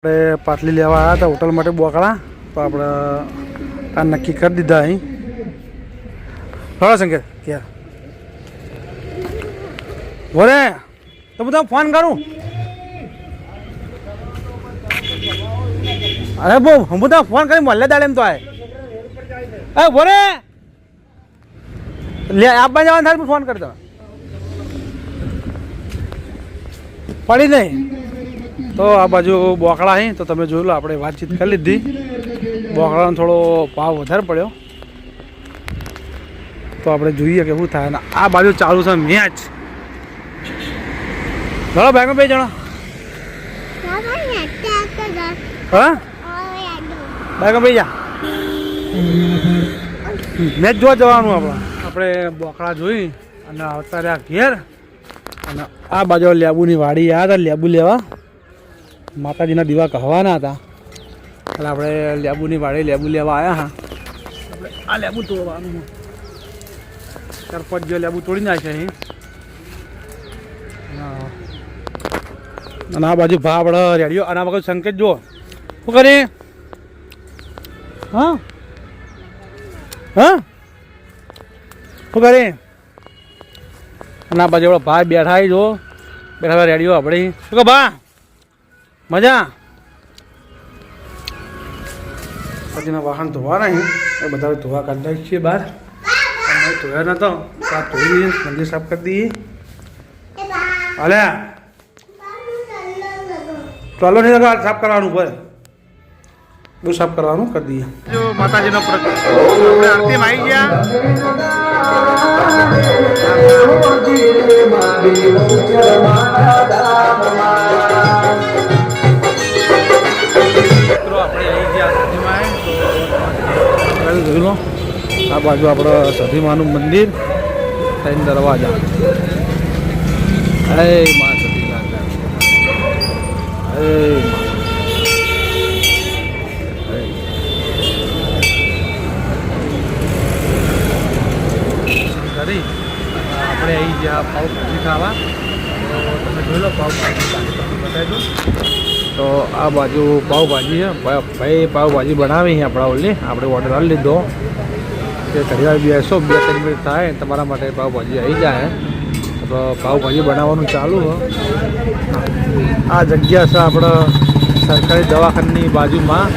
આપણે પાટલી લેવા આવ્યા હતા હોટલ માટે બોકડા, તો આપણે આ નક્કી કરી દીધા અહીં. હા શંકર ક્યાં બોલે તો હું તમને ફોન કરું. અરે બહુ હું તમને ફોન કરી મળે દાડે એમ તો આય બોલે લે આપવા જવાનું થાય ફોન કરી દો પડી નહીં. તો આ બાજુ બોકડા અહીં તો તમે જોયું લો, આપણે વાતચીત કરી લીધી. બોકડાનો થોડો ભાવ વધારે પડ્યો, તો આપણે જોઈએ કે શું થાય. ને આ બાજુ ચાલુ છે મેચ. ચલો બેગમાં બે જણા હા બેગમાં બે જા મેચ જોવા જવાનું. આપણે બોકડા જોઈ અને આવતા રહ્યા ઘેર. અને આ બાજુ લેબુની વાડી આવ્યા હતા લેબુ લેવા. માતાજીના દીવા કહેવાના હતા એટલે આપણે લેબુની વાડી લેબુ લેવા આવ્યા હા. આપણે આ લેબુ તોડવાનું 4-5 લેબુ તોડી નાખે અહીં. અને આ બાજુ ભા આપણે રેડિયો અને આ બાજુ સંકેત જુઓ શું કરી હા હા શું કરી. અને આ બાજુ આપણે ભાઈ બેઠા જો બેઠા રેડિયો આપણે શું કે ભા મજા. પછીના વાહન ધોવા નહીં એ બધા ધોવા કાઢી છીએ બહાર. ધોયા નતો સાફ ધોઈ દઈએ, મંદિર સાફ કરી દઈએ. હાલે ચાલો નહીં સાફ કરવાનું પડે, બહુ સાફ કરવાનું કરી દઈએ. જો માતાજીનો પ્રગટ આપણે આરતીમાં આવી ગયા. જોઈ લો આ બાજુ આપણે સતીમાનું મંદિર, 3 દરવાજા. હે મા સતી માતા, હે કરી આપણે અહીં જ્યાં પાવભાજી ખાવા. તો તમે જોઈ લો પાવભાજી બતાવી દો. તો આ બાજુ પાવભાજી છે ભાઈ, પાવભાજી બનાવી આપણા ઓલી આપણે ઓર્ડર આપી લીધો કે ઘણી વાર બેસો 2-3 મિનિટ થાય તમારા માટે પાવભાજી આવી જાય. તો પાવભાજી બનાવવાનું ચાલુ છે. આ જગ્યા છે આપણે સરકારી દવાખાનાની બાજુમાં,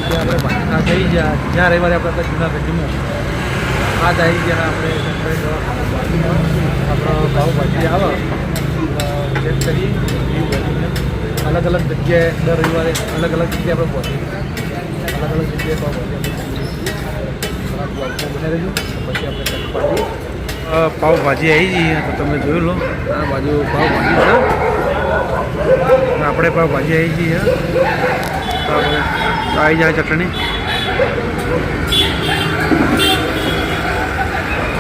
ત્યાં આપણે ભાજકા થઈ ગયા જ્યાં રવિવારે આપણે જૂનાગઢમાં આ જ આવી ગયા. આપણે સરકારી દવાખાનાની બાજુમાં આપણો પાવભાજી આવે ચેક કરીએ. અલગ અલગ જગ્યાએ દર રવિવારે અલગ અલગ જગ્યાએ આપણે પહોંચીએ, અલગ અલગ જગ્યાએ પાવભાજી બને રહેજો. પછી આપણે પાવભાજી આવી જઈએ તો તમે જોઈ લો આ બાજુ પાવભાજી છે. આપણે પાવભાજી આવી જઈએ આવી જાય ચટણી.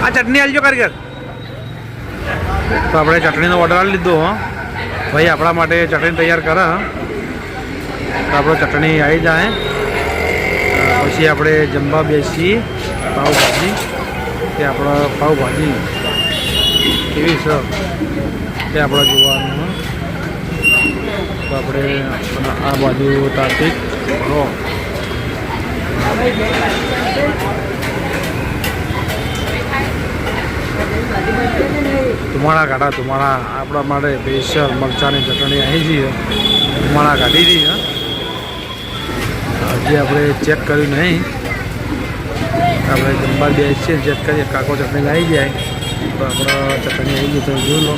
આ ચટણી આવજો કારીગર. તો આપણે ચટણીનો ઓર્ડર આપી લીધો હો ભાઈ, આપણા માટે ચટણી તૈયાર કરે. તો આપણે ચટણી આવી જાય પછી આપણે જમવા બેસીએ. પાવભાજી તે આપણો પાવભાજી કેવી છે તે આપણે જોવાનું. તો આપણે આ બાજુ ટ્રાફિક ધુમાડા કાઢા ધુમાડા આપણા માટે સ્પેશિયલ મરચાંની ચટણી આવી જઈએ. ધુમાડા કાઢી દઈએ. હજી આપણે ચેક કર્યું નહીં, આપણે જમવા બેસીએ ચેક કરીએ. કાકો ચટણી આવી જાય તો આપણે ચટણી આવી ગઈ તો જોઈ લો.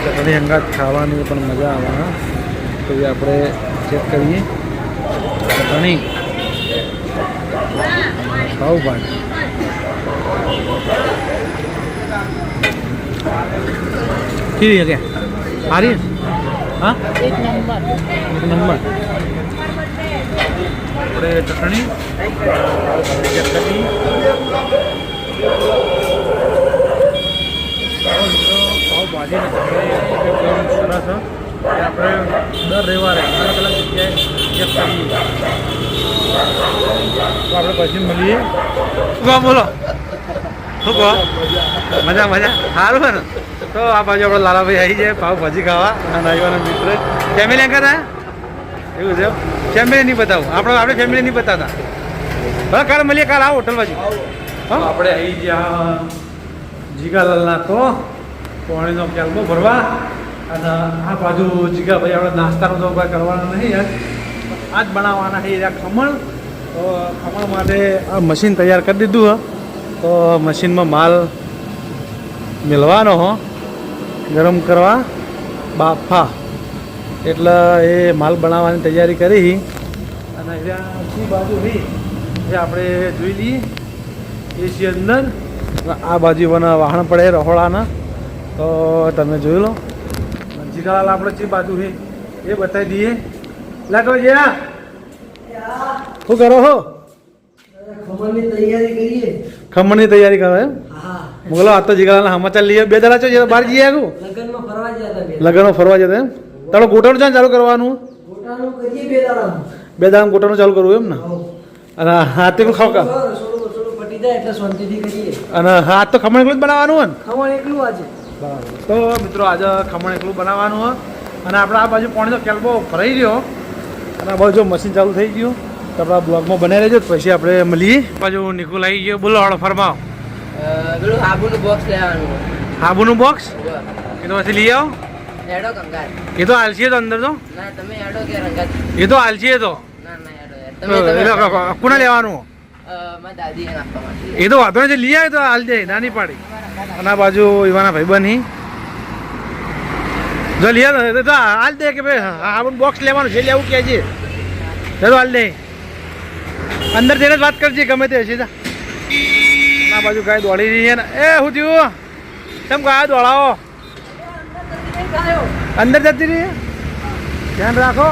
ચટણી અંગાત ખાવાની પણ મજા આવે. તો એ આપણે ચેક કરીએ. ચટણી પાવભાજી કેવી છે કે સારી? હા એક નંબર. આપણે ચટણી ચેક કરી. પાવભાજી સરસ. આપણે દર રવિવારે અલગ અલગ જગ્યાએ ચેક કરીએ. તો આપણે પછી મળીએ. શું બોલો શું કહો? મજા મજા સારું છે ને. તો આ બાજુ આપણે લાલાભાઈ આવી જાય પાવભાજી ખાવા અને નાઈવાના મિત્ર ફેમિલી અંગત એવું છે ફેમિલી નહીં બતાવું આપણે ફેમિલી નહીં બતાવતા હા કાલે મળીએ કાલે આવો હોટલ બાજુ હા આપણે આવી ગયા જીગાલાલના તો પાણીનો કેલ્બો ભરવા અને આ બાજુ જીગાભાઈ આપણે નાસ્તાનો તો કોઈ કરવાનો નહીં યાર આ જ બનાવવાના છે યાર ખમણ તો ખમણ માટે આ મશીન તૈયાર કરી દીધું હો તો મશીનમાં માલ મેળવાનો હો ગરમ કરવા બાફા એટલે એ માલ બનાવવાની તૈયારી કરી અને એ બાજુ રહી એ આપણે જોઈ લઈએ એસી અંદર આ બાજુ મને વાહન પડે રહોડાના તો તમે જોઈ લો જીગાલાલ આપણે જે બાજુ છે એ બતાવી દઈએ લાગો જ્યાં શું કરો હો ખમણની તૈયારી કરો એમ બોલો આ તો જીગાલાલ સમાચાર લઈએ 2 દાડા છો બહાર જઈએ આગું લગ્નમાં ફરવા જતા એમ તારો ગોટાનું ચાલુ કરવાનું 2 દાડા ગોટાનું ચાલુ કરવું એમ ને અને હા તે ખાવ કા અને હા તો ખમણ એકલું જ બનાવવાનું હોય ને ખમણ એકલું આજે બરાબર તો મિત્રો આજે ખમણ એકલું બનાવવાનું હોય અને આપણે આ બાજુ પાણીનો કેલ્બો ભરાઈ રહ્યો અને આ બાજુ મશીન ચાલુ થઈ ગયું તો આપણા બ્લોગમાં બનાવી રહેજો પછી આપણે મળીએ બાજુ નિકુલ આવી ગયો બોલો હળો ફરમાવો પેલું હાબુનું બોક્સ લેવાનું હાબુનું બોક્સ એ તો પછી લઈ આવો એડો કંગાર એ તો આલસી તો અંદર તો ના તમે એડો કે રંગાત એ તો આલસી તો ના એડો યાર તમે કોને લેવાનું મારા દાદી એ નાખવા માટે એ તો વાંધો નહીં લઈ આવે તો હાલ જાય નાની પાડી અને આ બાજુ એવાના ભાઈ બની જો લઈ આવે તો હાલ દે કે ભાઈ હા બોક્સ લેવાનું છે લેવું કે છે તો હાલ દે અંદર જઈને જ વાત કરજે ગમે તે હશે આ બાજુ ગાય દોડી રહી છે ને એ શું થયું કેમ ગાય દોડાવો અંદર જતી રહી ધ્યાન રાખો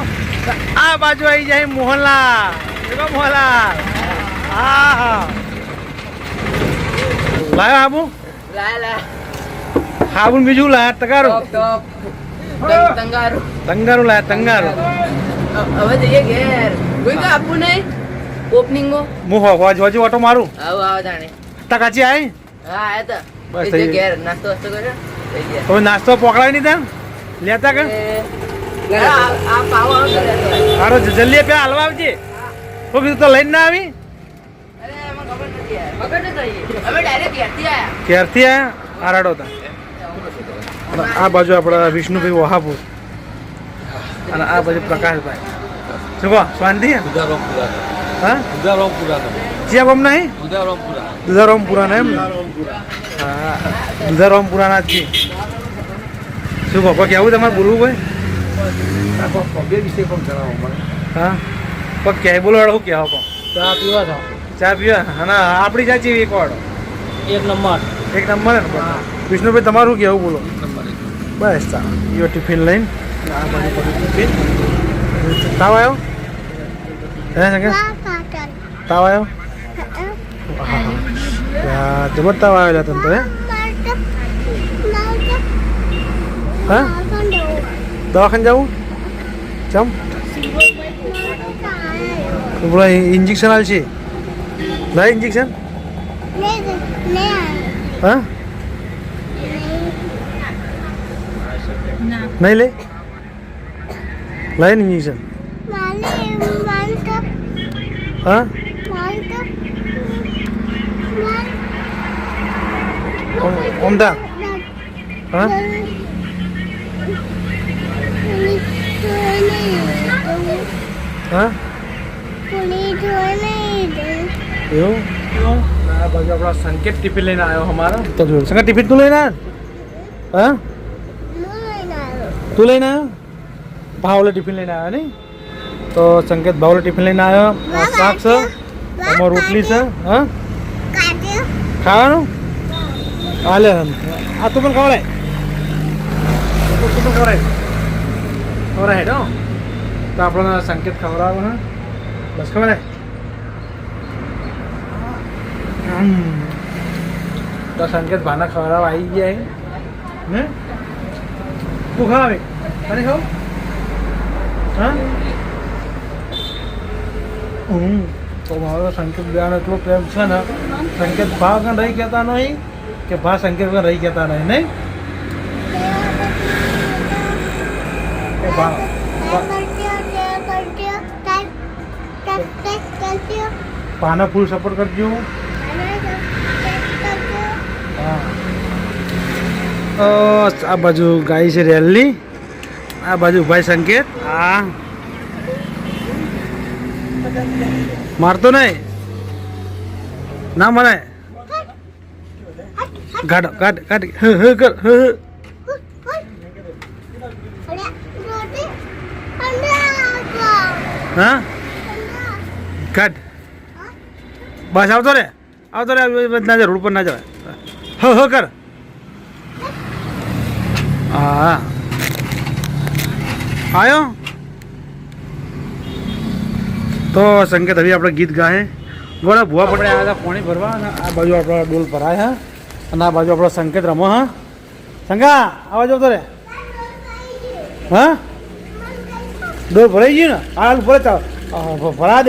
આ બાજુ આવી જાય મોહનલાલ મોહનલાલ હા હા લાયો હાબુ હાબુ બીજું લાયા તગારું તંગારું લાયા તંગારું હવે જઈએ ઘેર કોઈ કા આપવું નહીં ઓપનિંગમાં હું હોજી ઓટો મારું આવો જાણે તકાચી આવી હા આયા બસ તા થઈ ઘેર નાસ્તો વાસ્તો કર્યો થઈ ગયા હવે નાસ્તો પોકડાય નહીં ત્યાં લેતા કે આ પાવ આવતો હારો જલ્દી પેલા હાલવા આવજે તો કીધું તો લઈને ના આવી અરે એમાં ખબર નથી યાર ખબર નથી અમે ડાયરેક્ટ ઘેરથી આયા ક્યારથી આયા આરાડો હતા આ બાજુ આપણા વિષ્ણુભાઈ વહાપુર અને આ બાજુ પ્રકાશભાઈ શું કહો શાંતિ હા જ્યાં ગમ નહીં દુધારામપુરા ને એમ હા દુધારામપુરાના જ છે શું કહો કોઈ કહેવું તમારે બોલવું ભાઈ હા પગ ક્યાંય બોલો શું કહેવો કહો ચા પીવા છો ચા પીવા અને આપણી ચા ચીવી એક વાળો એક નંબર ને વિષ્ણુભાઈ તમારું કહેવું બોલો બસ ચા યો ટિફિન લઈને આ બાજુ ટિફિન તાવ આવ્યો હે શંકર તાવ આવ્યો હા જબર તાવ આવેલા તને તો હે હા દવાખાને જવું ચમ બોલા ઇન્જેક્શન આલ છે લાય ઇન્જેક્શન હા નહીં લે લાય ને ઇન્જેક્શન હા ઓમદા હા હા એવું આ બાજુ આપણા સંકેત ટિફિન લઈને આવ્યો અમારો તો જોયું સંકેત ટિફિન તું લઈને આવ્યો હા તું લઈને આવ્યો ભાવલે ટિફિન લઈને આવ્યો નહીં તો સંકેત ભાવલે ટિફિન લઈને આવ્યો શાક છે એમાં રોટલી છે હા ખાવાનું હાલે આ તું પણ ખવડાય તું પણ ખવડાય હેડો તો આપણને સંકેત ખવડાવો ને બસ ખવડાય તો સંકેત ભાના ખવડાવવા આવી ગયા ને તું ખાવે અને ખાવ હા તો મારો સંકેત બેન એટલો પ્રેમ છે ને સંકેત ભા કણ રહી કહેતા નહીં કે ભા સંકેત કણ રહી કહેતા નહીં કે ભા પાના ફૂલ સપોર્ટ કરજો. હા આ બાજુ ગાય છે રેલની, આ બાજુ ભાઈ સંકેત. હા મારતો નહીં ના મને ગાડો કાઢ કાઢ હ કર હ હા કાઢ બસ આવતો રે ના જાય રોડ પર ના જવાય. હ કર હા આયો તો સંકેત હવે આપણે ગીત ગાય ગોળા ભૂવા આપણે આવ્યા હતા પાણી ભરવા અને આ બાજુ આપણો ડોલ ભરાય હા અને આ બાજુ આપણો સંકેત રમો હા સંગા આવા જતો રે હા ડોલ ભરાઈ ગયું ને હાલ ભરે ચાલ ભરા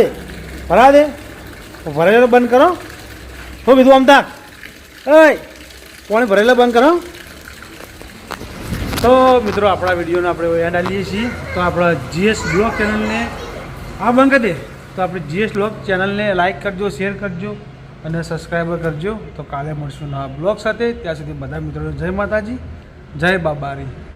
દે ભરાયેલો બંધ કરો શું કીધું આમ તાક પાણી ભરેલો બંધ કરો. તો મિત્રો આપણા વિડીયોને આપણે યાદ આવીએ છીએ તો આપણા જીએસ બ્લોગ ચેનલને આ બંધ કરી દે તો આપણે જીએસ બ્લોગ ચેનલને લાઇક કરજો, શેર કરજો અને સબસ્ક્રાઈબર કરજો. તો કાલે મળશું નવા બ્લોગ સાથે. ત્યાં સુધી બધા મિત્રોને જય માતાજી, જય બાબારી.